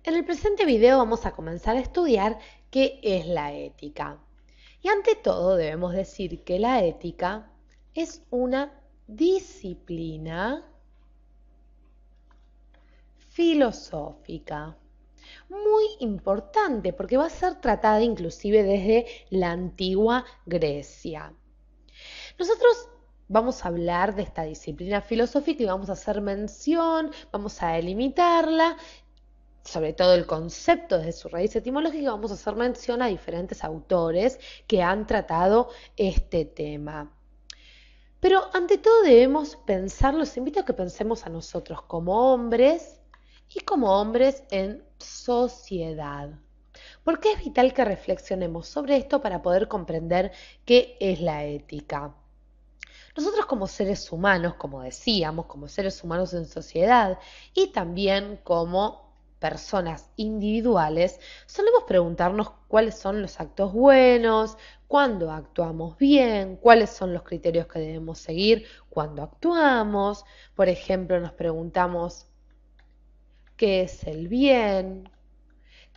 En el presente video vamos a comenzar a estudiar qué es la ética. Y ante todo debemos decir que la ética es una disciplina filosófica muy importante porque va a ser tratada inclusive desde la antigua Grecia. Nosotros vamos a hablar de esta disciplina filosófica y vamos a hacer mención, vamos a delimitarla, sobre todo el concepto desde su raíz etimológica, vamos a hacer mención a diferentes autores que han tratado este tema. Pero ante todo debemos pensar, los invito a que pensemos a nosotros como hombres y como hombres en sociedad. Porque es vital que reflexionemos sobre esto para poder comprender qué es la ética. Nosotros como seres humanos, como decíamos, como seres humanos en sociedad y también como personas individuales, solemos preguntarnos cuáles son los actos buenos, cuándo actuamos bien, cuáles son los criterios que debemos seguir cuando actuamos. Por ejemplo, nos preguntamos qué es el bien,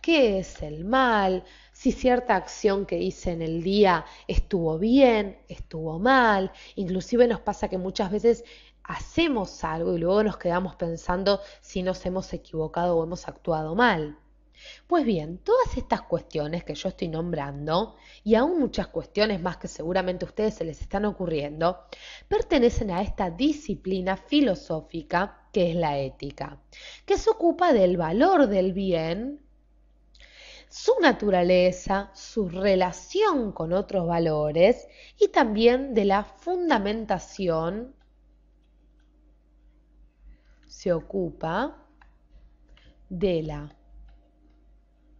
qué es el mal, si cierta acción que hice en el día estuvo bien, estuvo mal. Inclusive nos pasa que muchas veces hacemos algo y luego nos quedamos pensando si nos hemos equivocado o hemos actuado mal. Pues bien, todas estas cuestiones que yo estoy nombrando, y aún muchas cuestiones más que seguramente a ustedes se les están ocurriendo, pertenecen a esta disciplina filosófica que es la ética, que se ocupa del valor del bien, su naturaleza, su relación con otros valores y también de la fundamentación, se ocupa de la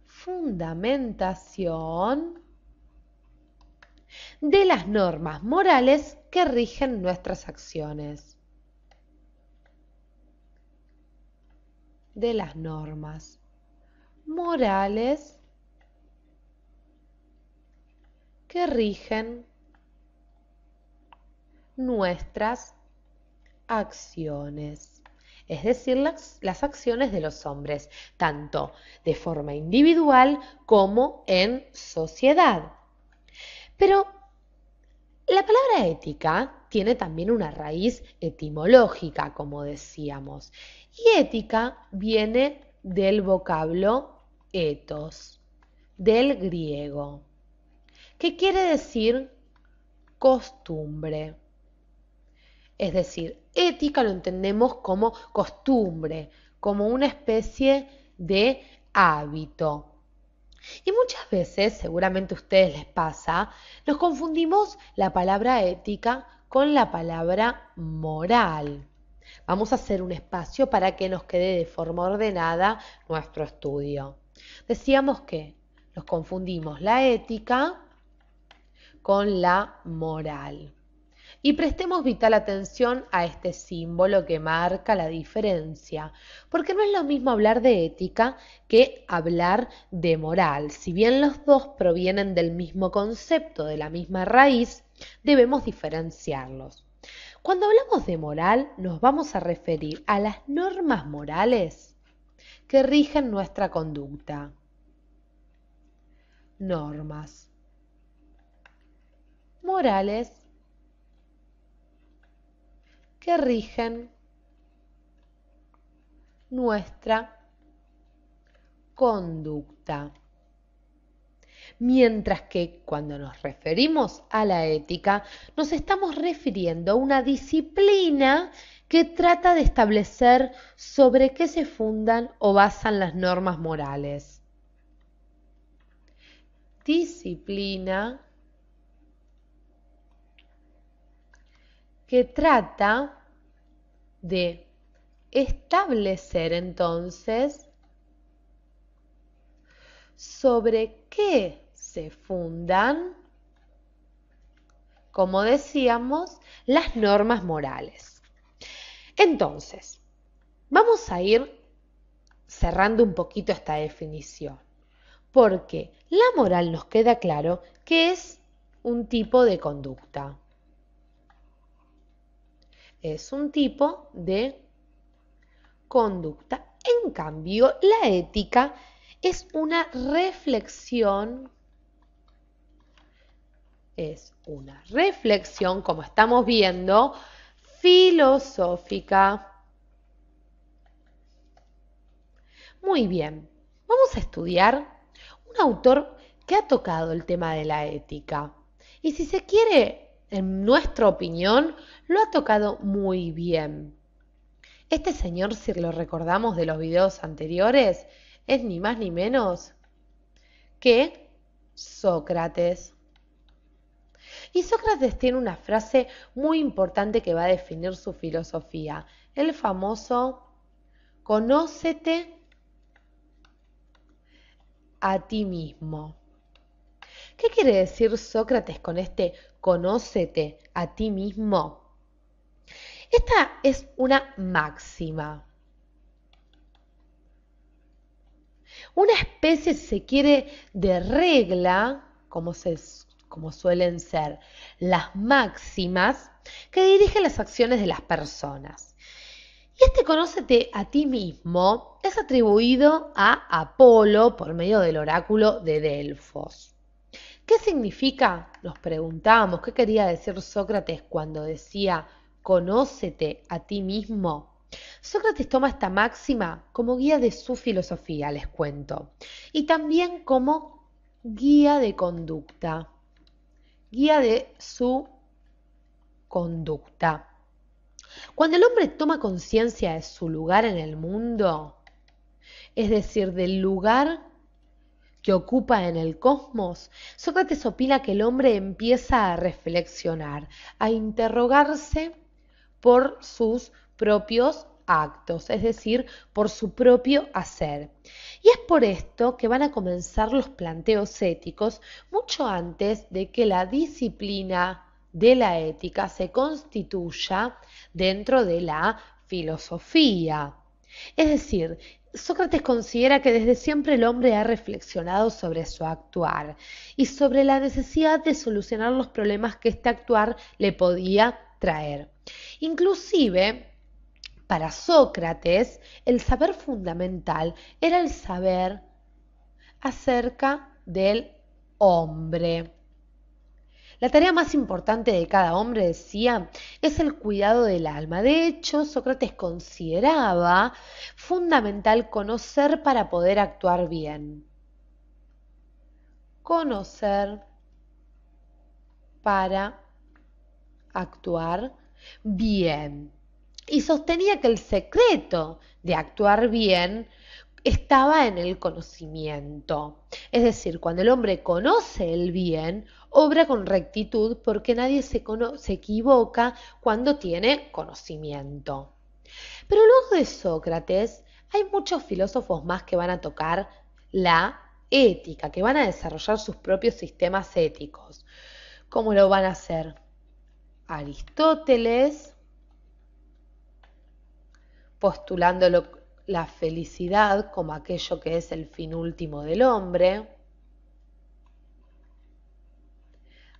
fundamentación de las normas morales que rigen nuestras acciones. De las normas morales que rigen nuestras acciones. Es decir, las acciones de los hombres, tanto de forma individual como en sociedad. Pero la palabra ética tiene también una raíz etimológica, como decíamos, y ética viene del vocablo ethos, del griego, que quiere decir costumbre. Es decir, ética lo entendemos como costumbre, como una especie de hábito. Y muchas veces, seguramente a ustedes les pasa, nos confundimos la palabra ética con la palabra moral. Vamos a hacer un espacio para que nos quede de forma ordenada nuestro estudio. Decíamos que nos confundimos la ética con la moral. Y prestemos vital atención a este símbolo que marca la diferencia, porque no es lo mismo hablar de ética que hablar de moral. Si bien los dos provienen del mismo concepto, de la misma raíz, debemos diferenciarlos. Cuando hablamos de moral, nos vamos a referir a las normas morales que rigen nuestra conducta. Normas morales que rigen nuestra conducta. Mientras que cuando nos referimos a la ética, nos estamos refiriendo a una disciplina que trata de establecer sobre qué se fundan o basan las normas morales. Disciplina que trata de establecer entonces sobre qué se fundan, como decíamos, las normas morales. Entonces, vamos a ir cerrando un poquito esta definición, porque la moral nos queda claro que es un tipo de conducta. Es un tipo de conducta En cambio, la ética es una reflexión, como estamos viendo, filosófica. Muy bien, vamos a estudiar un autor que ha tocado el tema de la ética. Y si se quiere, en nuestra opinión, lo ha tocado muy bien. Este señor, si lo recordamos de los videos anteriores, es ni más ni menos que Sócrates. Y Sócrates tiene una frase muy importante que va a definir su filosofía, el famoso conócete a ti mismo. ¿Qué quiere decir Sócrates con este conócete a ti mismo? Esta es una máxima, una especie, si se quiere, de regla, como suelen ser las máximas, que dirigen las acciones de las personas. Y este conócete a ti mismo es atribuido a Apolo por medio del oráculo de Delfos. ¿Qué significa? Nos preguntamos, ¿qué quería decir Sócrates cuando decía conócete a ti mismo? Sócrates toma esta máxima como guía de su filosofía, les cuento, y también como guía de conducta, guía de su conducta. Cuando el hombre toma conciencia de su lugar en el mundo, es decir, del lugar que ocupa en el cosmos, Sócrates opina que el hombre empieza a reflexionar, a interrogarse por sus propios actos, es decir, por su propio hacer. Y es por esto que van a comenzar los planteos éticos mucho antes de que la disciplina de la ética se constituya dentro de la filosofía. Es decir, Sócrates considera que desde siempre el hombre ha reflexionado sobre su actuar y sobre la necesidad de solucionar los problemas que este actuar le podía traer. Inclusive, para Sócrates, el saber fundamental era el saber acerca del hombre. La tarea más importante de cada hombre, decía, es el cuidado del alma. De hecho, Sócrates consideraba fundamental conocer para poder actuar bien. Conocer para actuar bien. Y sostenía que el secreto de actuar bien estaba en el conocimiento. Es decir, cuando el hombre conoce el bien, obra con rectitud porque nadie se equivoca cuando tiene conocimiento. Pero luego de Sócrates hay muchos filósofos más que van a tocar la ética, que van a desarrollar sus propios sistemas éticos. ¿Cómo lo van a hacer? Aristóteles, postulando la felicidad como aquello que es el fin último del hombre,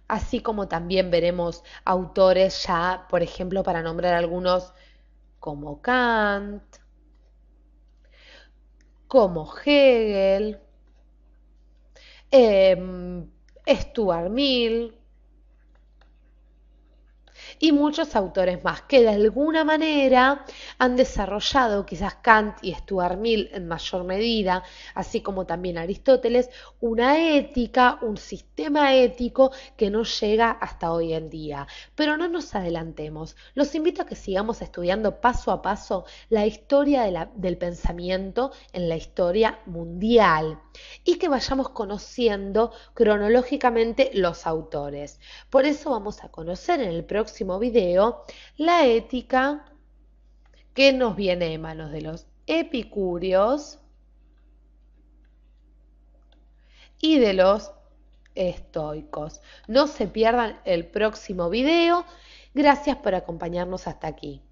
así como también veremos autores ya, por ejemplo, para nombrar algunos, como Kant, como Hegel, Stuart Mill, y muchos autores más que de alguna manera han desarrollado, quizás Kant y Stuart Mill en mayor medida, así como también Aristóteles, una ética, un sistema ético que no llega hasta hoy en día. Pero no nos adelantemos, los invito a que sigamos estudiando paso a paso la historia del pensamiento en la historia mundial y que vayamos conociendo cronológicamente los autores. Por eso vamos a conocer en el próximo video la ética que nos viene de manos de los epicúreos y de los estoicos. No se pierdan el próximo video. Gracias por acompañarnos hasta aquí.